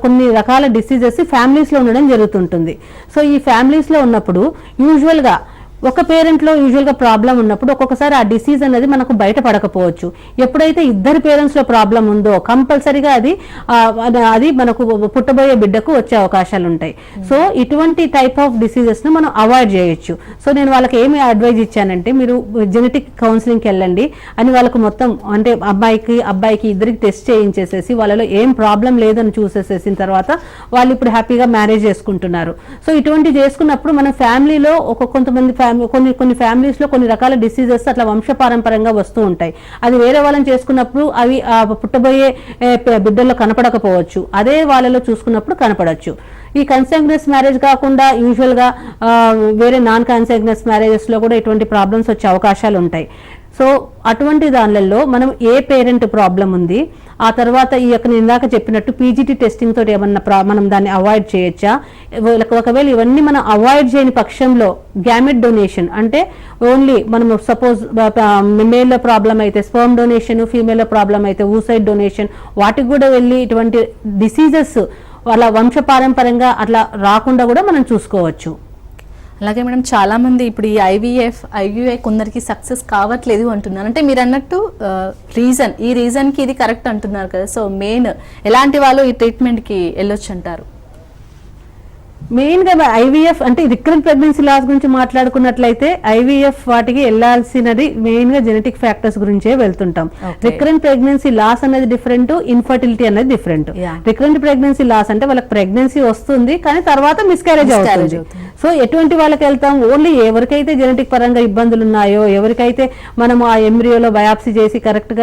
కొన్ని రకాల డిసీజెస్ ఫ్యామిలీస్ లో ఉండడం జరుగుతుంటుంది. సో ఈ ఫ్యామిలీస్ లో ఉన్నప్పుడు యూజువల్గా ఒక పేరెంట్లో యూజువల్గా ప్రాబ్లం ఉన్నప్పుడు ఒక్కొక్కసారి ఆ డిసీజ్ అనేది మనకు బయటపడకపోవచ్చు. ఎప్పుడైతే ఇద్దరు పేరెంట్స్లో ప్రాబ్లం ఉందో కంపల్సరీగా అది మనకు పుట్టబోయే బిడ్డకు వచ్చే అవకాశాలు ఉంటాయి. సో ఇటువంటి టైప్ ఆఫ్ డిసీజెస్ను మనం అవాయిడ్ చేయొచ్చు. సో నేను వాళ్ళకి ఏమి అడ్వైజ్ ఇచ్చానంటే మీరు జెనెటిక్ కౌన్సిలింగ్కి వెళ్ళండి అని వాళ్ళకు మొత్తం అంటే అబ్బాయికి ఇద్దరికి టెస్ట్ చేయించేసేసి వాళ్ళలో ఏం ప్రాబ్లం లేదని చూసేసేసిన తర్వాత వాళ్ళు ఇప్పుడు హ్యాపీగా మ్యారేజ్ చేసుకుంటున్నారు. సో ఇటువంటి చేసుకున్నప్పుడు మన ఫ్యామిలీలో కొంతమంది కొన్ని ఫ్యామిలీస్ లో కొన్ని రకాల డిసీజెస్ అట్లా వంశపారంపరంగా వస్తూ ఉంటాయి. అది వేరే వాళ్ళని చేసుకున్నప్పుడు అవి పుట్టబోయే బిడ్డల్లో కనపడకపోవచ్చు, అదే వాళ్ళలో చూసుకున్నప్పుడు కనపడవచ్చు. ఈ కన్సాంగ్నస్ మ్యారేజ్ కాకుండా యూజువల్గా వేరే నాన్ కన్సాంగ్నస్ మ్యారేజెస్ లో కూడా ఇటువంటి ప్రాబ్లమ్స్ వచ్చే అవకాశాలు ఉంటాయి. సో అటువంటి దానిలలో మనం ఏ పేరెంట్ ప్రాబ్లం ఉంది, ఆ తర్వాత ఈ యొక్క ఇందాక చెప్పినట్టు పీజీటీ టెస్టింగ్ తోటి ఏమన్నా మనం దాన్ని అవాయిడ్ చేయొచ్చా, ఒకవేళ ఇవన్నీ మనం అవాయిడ్ చేయని పక్షంలో గ్యామెట్ డొనేషన్ అంటే ఓన్లీ మనం సపోజ్ మేల్లో ప్రాబ్లం అయితే స్పర్మ్ డొనేషన్, ఫీమేల్లో ప్రాబ్లం అయితే ఊసైడ్ డొనేషన్, వాటికి కూడా వెళ్ళి ఇటువంటి డిసీజెస్ వాళ్ళ వంశపారంపరంగా అట్లా రాకుండా కూడా మనం చూసుకోవచ్చు. అలాగే మేడం చాలా మంది ఇప్పుడు ఈ ఐవీఐ కొందరికి సక్సెస్ కావట్లేదు అంటున్నారు. అంటే మీరు అన్నట్టు ఈ రీజన్కి ఇది కరెక్ట్ అంటున్నారు కదా. సో మెయిన్ ఎలాంటి వాళ్ళు ఈ ట్రీట్మెంట్కి వెళ్ళొచ్చు అంటారు? మెయిన్గా ఐవీఎఫ్ అంటే రికరెంట్ ప్రెగ్నెన్సీ లాస్ గురించి మాట్లాడుకున్నట్లయితే ఐవీఎఫ్ వాటికి వెళ్లాల్సినది మెయిన్గా జెనెటిక్ ఫ్యాక్టర్స్ గురించే వెళ్తుంటాం. రికరెంట్ ప్రెగ్నెన్సీ లాస్ అనేది డిఫరెంట్, ఇన్ఫర్టిలిటీ అనేది డిఫరెంట్. రికరెంట్ ప్రెగ్నెన్సీ లాస్ అంటే వాళ్ళకి ప్రెగ్నెన్సీ వస్తుంది కానీ తర్వాత మిస్క్యారేజ్ అవుతుంది. సో ఎటువంటి వాళ్ళకి వెళ్తాం? ఓన్లీ ఎవరికైతే జెనెటిక్ పరంగా ఇబ్బందులు ఉన్నాయో, ఎవరికైతే మనము ఆ ఎంబ్రియోలో బయాప్సీ చేసి కరెక్ట్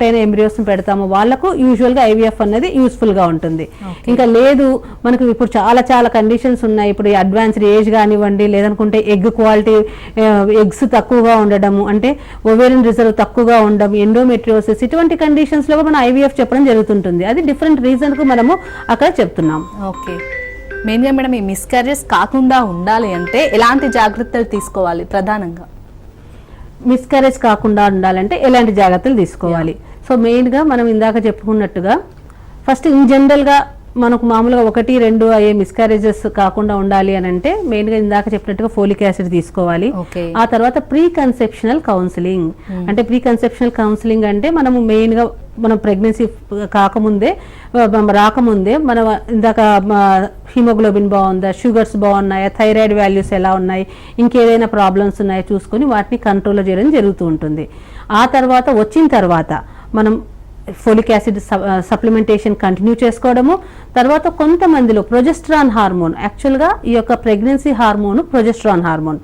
అయిన ఎంబ్రియోస్ పెడతామో వాళ్ళకు యూజువల్గా ఐవీఎఫ్ అనేది యూస్ఫుల్ గా ఉంటుంది. ఇంకా లేదు మనకు ఇప్పుడు చాలా కండిషన్స్ ఉన్నాయి. ఇప్పుడు అడ్వాన్స్డ్ ఏజ్ కానివ్వండి, లేదనుకుంటే ఎగ్ క్వాలిటీ ఎగ్స్ తక్కువగా ఉండడము, అంటే ఓవేరియన్ రిజర్వ్ తక్కువగా ఉండడం, ఎండోమెట్రియోసిస్, ఇటువంటి కండిషన్స్ లో మనం ఐవీఎఫ్ చెప్పడం జరుగుతుంటుంది. అది డిఫరెంట్ రీజన్ కు మనము అక్కడ చెప్తున్నాం. ఓకే, మెయిన్గా మేడం ఈ మిస్క్యారేజ్ కాకుండా ఉండాలి అంటే ఎలాంటి జాగ్రత్తలు తీసుకోవాలి? ప్రధానంగా మిస్క్యారేజ్ కాకుండా ఉండాలంటే ఎలాంటి జాగ్రత్తలు తీసుకోవాలి? సో మెయిన్గా మనం ఇందాక చెప్పుకున్నట్టుగా ఫస్ట్ ఇన్ జనరల్గా మనకు మామూలుగా 1-2 అయ్యే మిస్క్యారేజెస్ కాకుండా ఉండాలి అని అంటే మెయిన్గా ఇందాక చెప్పినట్టుగా ఫోలిక్ యాసిడ్ తీసుకోవాలి. ఆ తర్వాత ప్రీ కన్సెప్షనల్ కౌన్సిలింగ్ అంటే మనము మెయిన్గా మనం ప్రెగ్నెన్సీ రాకముందే మనం ఇందాక హిమోగ్లోబిన్ బాగుందా, షుగర్స్ బాగున్నాయా, థైరాయిడ్ వాల్యూస్ ఎలా ఉన్నాయి, ఇంకేదైనా ప్రాబ్లమ్స్ ఉన్నాయో చూసుకొని వాటిని కంట్రోల్లో చేయడం జరుగుతూ ఉంటుంది. ఆ తర్వాత వచ్చిన తర్వాత మనం ఫోలిక్ యాసిడ్ సప్లిమెంటేషన్ కంటిన్యూ చేసుకోవడము. తర్వాత కొంతమందిలో ప్రొజెస్ట్రాన్ హార్మోన్, యాక్చువల్గా ఈ యొక్క ప్రెగ్నెన్సీ హార్మోన్ ప్రొజెస్ట్రాన్ హార్మోన్.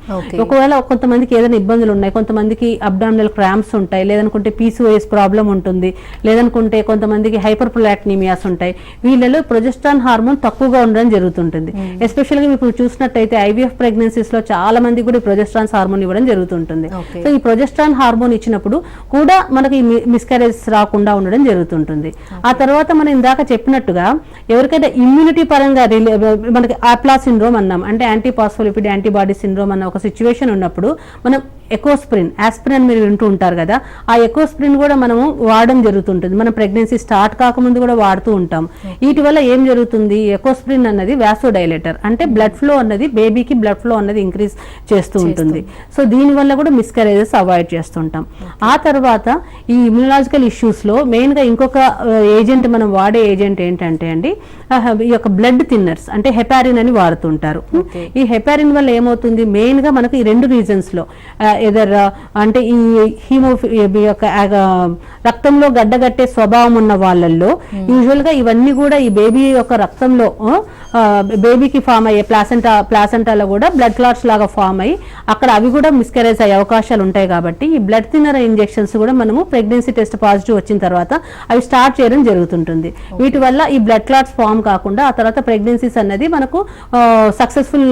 ఒకవేళ కొంతమందికి ఏదైనా ఇబ్బందులు ఉన్నాయి, కొంతమందికి అబ్డామినల్ క్రాంప్స్ ఉంటాయి, లేదనుకుంటే PCOS ప్రాబ్లం ఉంటుంది, లేదనుకుంటే కొంతమందికి హైపర్ ప్రొలాక్టినిమియాస్ ఉంటాయి, వీళ్ళలో ప్రొజెస్ట్రాన్ హార్మోన్ తక్కువగా ఉండడం జరుగుతుంటుంది. ఎస్పెషల్గా ఇప్పుడు చూసినట్టయితే IVF ప్రెగ్నెన్సీస్ లో చాలా మందికి కూడా ప్రొజెస్ట్రాన్ హార్మోన్ ఇవ్వడం జరుగుతుంటుంది. సో ఈ ప్రొజెస్ట్రాన్ హార్మోన్ ఇచ్చినప్పుడు కూడా మనకి మిస్క్యారేజ్ రాకుండా ఉండడం జరుగుతుంటుంది. ఆ తర్వాత మనం ఇందాక చెప్పినట్టుగా ఎవరికైనా ఇమ్యూనిటీ పరంగా మనకి ఆప్లా సిండ్రోమ్ అన్నాం, అంటే యాంటీపాస్ఫోలిపిడ్ యాంటీబాడీ సిండ్రోమ్ అన్న ఒక సిచ్యువేషన్ ఉన్నప్పుడు మనం ఎకోస్ప్రిన్, ఆస్పిరిన్ మీరు వింటూ ఉంటారు కదా, ఆ ఎకోస్ప్రిన్ కూడా మనము వాడడం జరుగుతుంటుంది. మనం ప్రెగ్నెన్సీ స్టార్ట్ కాకముందు కూడా వాడుతూ ఉంటాం. వీటి వల్ల ఏం జరుగుతుంది, ఎకోస్ప్రిన్ అన్నది వ్యాసోడైలేటర్, అంటే బ్లడ్ ఫ్లో అన్నది బేబీకి బ్లడ్ ఫ్లో అన్నది ఇంక్రీజ్ చేస్తూ ఉంటుంది. సో దీనివల్ల కూడా మిస్క్యారేజెస్ అవాయిడ్ చేస్తుంటాం. ఆ తర్వాత ఈ ఇమ్యూనలాజికల్ ఇష్యూస్లో మెయిన్గా ఇంకొక ఏజెంట్, మనం వాడే ఏజెంట్ ఏంటంటే అండి ఈ యొక్క బ్లడ్ థిన్నర్స్, అంటే హెపారిన్ అని వాడుతుంటారు. ఈ హెపారిన్ వల్ల ఏమవుతుంది, మెయిన్గా మనకు ఈ 2 రీజన్స్లో అంటే ఈ యొక్క రక్తంలో గడ్డగట్టే స్వభావం ఉన్న వాళ్ళల్లో యూజువల్గా ఇవన్నీ కూడా ఈ బేబీ యొక్క రక్తంలో బేబీకి ఫామ్ అయ్యే ప్లాసెంటాలో కూడా బ్లడ్ క్లాట్స్ లాగా ఫామ్ అయ్యి అక్కడ అవి కూడా మిస్క్యారేజ్ అయ్యే అవకాశాలు ఉంటాయి. కాబట్టి ఈ బ్లడ్ థిన్నర్ ఇంజెక్షన్స్ కూడా మనము ప్రెగ్నెన్సీ టెస్ట్ పాజిటివ్ వచ్చిన తర్వాత అవి స్టార్ట్ చేయడం జరుగుతుంటుంది. వీటి వల్ల ఈ బ్లడ్ క్లాట్స్ ఫామ్ కాకుండా ఆ తర్వాత ప్రెగ్నెన్సీస్ అన్నది మనకు సక్సెస్ఫుల్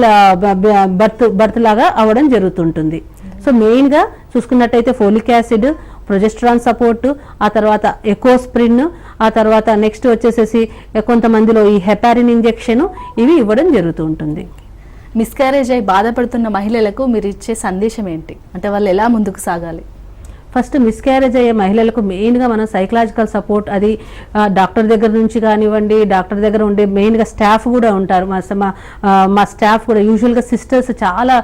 బర్త్ లాగా అవ్వడం జరుగుతుంటుంది. సో మెయిన్గా చూసుకున్నట్టయితే ఫోలిక్ యాసిడ్, ప్రొజెస్ట్రాన్ సపోర్ట్, ఆ తర్వాత ఎకోస్ప్రిన్, ఆ తర్వాత నెక్స్ట్ వచ్చేసేసి కొంతమందిలో ఈ హెపారిన్ ఇంజెక్షన్, ఇవి ఇవ్వడం జరుగుతూ ఉంటుంది. మిస్క్యారేజ్ అయి బాధపడుతున్న మహిళలకు మీరు ఇచ్చే సందేశం ఏంటి, అంటే వాళ్ళు ఎలా ముందుకు సాగాలి? ఫస్ట్ మిస్క్యారేజ్ అయ్యే మహిళలకు మెయిన్గా మనం సైకలాజికల్ సపోర్ట్, అది డాక్టర్ దగ్గర నుంచి కానివ్వండి, డాక్టర్ దగ్గర ఉండే మెయిన్గా స్టాఫ్ కూడా ఉంటారు. మా స్టాఫ్ కూడా యూజువల్గా సిస్టర్స్ చాలా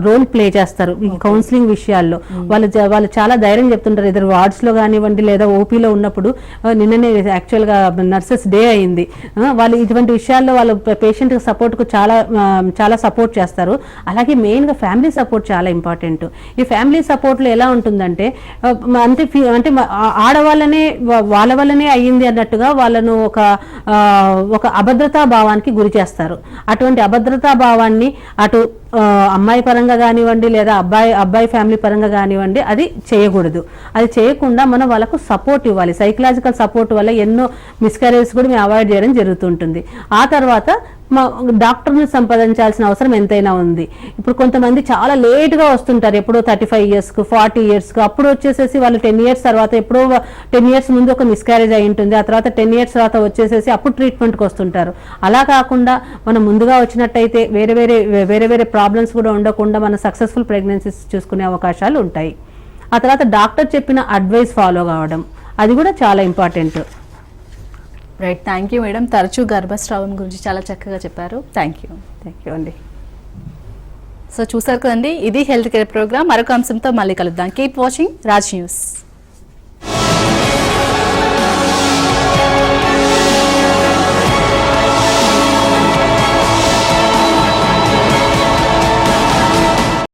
రోల్ ప్లే చేస్తారు ఈ కౌన్సిలింగ్ విషయాల్లో. వాళ్ళు చాలా ధైర్యం చెప్తుంటారు, ఇద్దరు వార్డ్స్లో కానివ్వండి లేదా ఓపీలో ఉన్నప్పుడు. నిన్ననే యాక్చువల్గా నర్సెస్ డే అయింది, వాళ్ళు ఇటువంటి విషయాల్లో వాళ్ళు పేషెంట్ సపోర్ట్కు చాలా సపోర్ట్ చేస్తారు. అలాగే మెయిన్గా ఫ్యామిలీ సపోర్ట్ చాలా ఇంపార్టెంట్. ఈ ఫ్యామిలీ సపోర్ట్లో ఎలా ఉంటుందంటే అంటే ఆడవాళ్ళనే వాళ్ళ వల్లనే అయ్యింది అన్నట్టుగా వాళ్ళను ఒక అభద్రతా భావానికి గురి చేస్తారు. అటువంటి అభద్రతా భావాన్ని అటు అమ్మాయి పరంగా కానివ్వండి లేదా అబ్బాయి ఫ్యామిలీ పరంగా కానివ్వండి అది చేయకూడదు. అది చేయకుండా మనం వాళ్ళకు సపోర్ట్ ఇవ్వాలి. సైకలాజికల్ సపోర్ట్ వల్ల ఎన్నో మిస్క్యారేజెస్ కూడా మేము అవాయిడ్ చేయడం జరుగుతుంటుంది. ఆ తర్వాత డాక్టర్ని సంపాదించాల్సిన అవసరం ఎంతైనా ఉంది. ఇప్పుడు కొంతమంది చాలా లేట్గా వస్తుంటారు, ఎప్పుడో 35 yearsకు 40 yearsకు, అప్పుడు వచ్చేసేసి వాళ్ళు 10 years తర్వాత, ఎప్పుడో 10 years ముందు ఒక మిస్క్యారేజ్ అయి ఉంటుంది, ఆ తర్వాత 10 years తర్వాత వచ్చేసేసి అప్పుడు ట్రీట్మెంట్కి వస్తుంటారు. అలా కాకుండా మనం ముందుగా వచ్చినట్టయితే వేరే వేరే ప్రాబ్లమ్స్ కూడా ఉండకుండా మన సక్సెస్ఫుల్ ప్రెగ్నెన్సీస్ చూసుకునే అవకాశాలు ఉంటాయి. ఆ తర్వాత డాక్టర్ చెప్పిన అడ్వైస్ ఫాలో కావడం, అది కూడా చాలా important. Right, thank you madam. తరచూ గర్భస్రావం గురించి చాలా చక్కగా చెప్పారు. థ్యాంక్ యూ అండి. సో చూసారు కదండి, ఇది హెల్త్ కేర్ ప్రోగ్రామ్. మరొక అంశంతో మళ్ళీ కలుద్దాం. Keep watching Raj news.